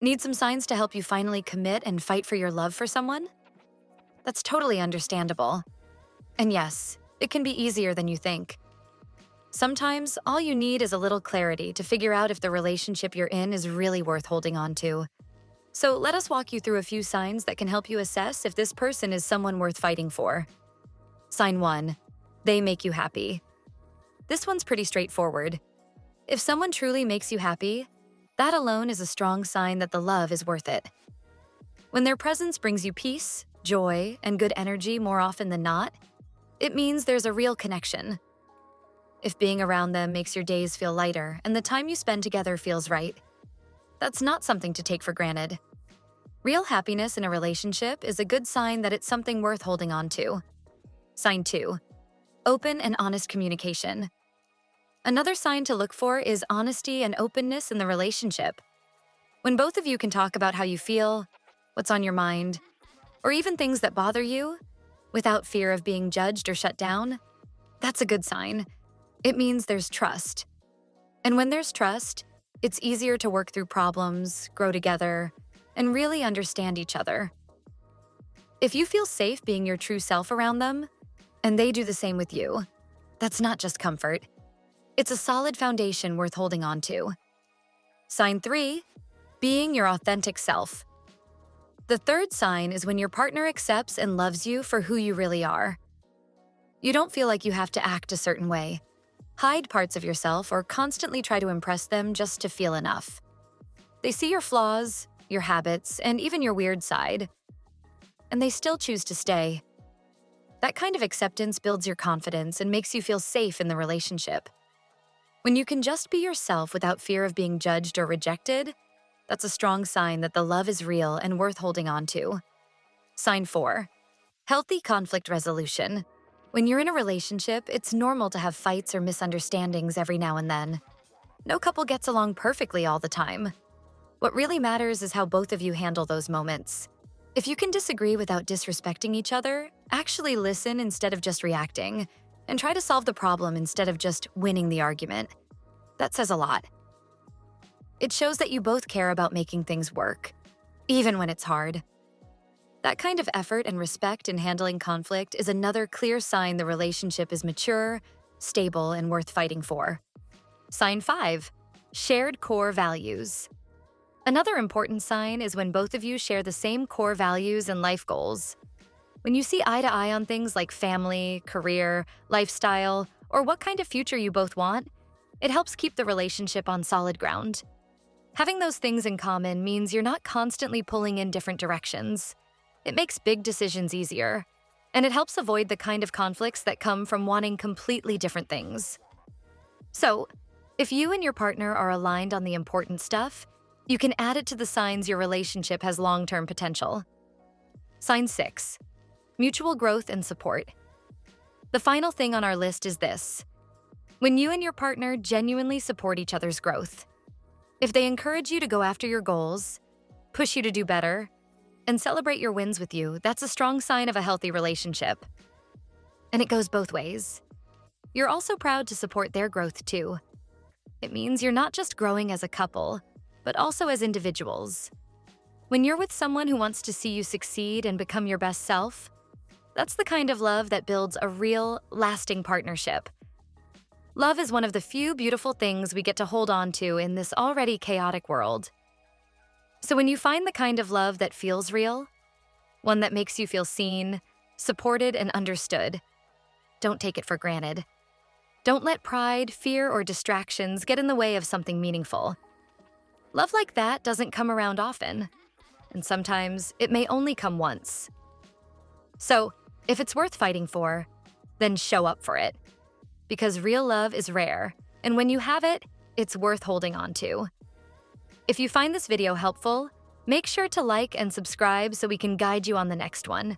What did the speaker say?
Need some signs to help you finally commit and fight for your love for someone? That's totally understandable. And yes, it can be easier than you think. Sometimes, all you need is a little clarity to figure out if the relationship you're in is really worth holding on to. So let us walk you through a few signs that can help you assess if this person is someone worth fighting for. Sign 1. They make you happy. This one's pretty straightforward. If someone truly makes you happy, that alone is a strong sign that the love is worth it. When their presence brings you peace, joy, and good energy more often than not, it means there's a real connection. If being around them makes your days feel lighter and the time you spend together feels right, that's not something to take for granted. Real happiness in a relationship is a good sign that it's something worth holding on to. Sign 2. Open and honest communication. Another sign to look for is honesty and openness in the relationship. When both of you can talk about how you feel, what's on your mind, or even things that bother you, without fear of being judged or shut down, that's a good sign. It means there's trust. And when there's trust, it's easier to work through problems, grow together, and really understand each other. If you feel safe being your true self around them, and they do the same with you, that's not just comfort. It's a solid foundation worth holding on to. Sign 3. Being your authentic self. The third sign is when your partner accepts and loves you for who you really are. You don't feel like you have to act a certain way, hide parts of yourself, or constantly try to impress them just to feel enough. They see your flaws, your habits, and even your weird side, and they still choose to stay. That kind of acceptance builds your confidence and makes you feel safe in the relationship. When you can just be yourself without fear of being judged or rejected, that's a strong sign that the love is real and worth holding on to. Sign 4. Healthy conflict resolution. When you're in a relationship, it's normal to have fights or misunderstandings every now and then. No couple gets along perfectly all the time. What really matters is how both of you handle those moments. If you can disagree without disrespecting each other, actually listen instead of just reacting, and try to solve the problem instead of just winning the argument. That says a lot. It shows that you both care about making things work, even when it's hard. That kind of effort and respect in handling conflict is another clear sign the relationship is mature, stable, and worth fighting for. Sign 5. Shared core values. Another important sign is when both of you share the same core values and life goals. When you see eye to eye on things like family, career, lifestyle, or what kind of future you both want, it helps keep the relationship on solid ground. Having those things in common means you're not constantly pulling in different directions. It makes big decisions easier, and it helps avoid the kind of conflicts that come from wanting completely different things. So, if you and your partner are aligned on the important stuff, you can add it to the signs your relationship has long-term potential. Sign 6. Mutual growth and support. The final thing on our list is this: when you and your partner genuinely support each other's growth. If they encourage you to go after your goals, push you to do better, and celebrate your wins with you, that's a strong sign of a healthy relationship. And it goes both ways. You're also proud to support their growth too. It means you're not just growing as a couple, but also as individuals. When you're with someone who wants to see you succeed and become your best self, that's the kind of love that builds a real, lasting partnership. Love is one of the few beautiful things we get to hold on to in this already chaotic world. So when you find the kind of love that feels real, one that makes you feel seen, supported, and understood, don't take it for granted. Don't let pride, fear, or distractions get in the way of something meaningful. Love like that doesn't come around often, and sometimes it may only come once. So, if it's worth fighting for, then show up for it. Because real love is rare, and when you have it, it's worth holding on to. If you find this video helpful, make sure to like and subscribe so we can guide you on the next one.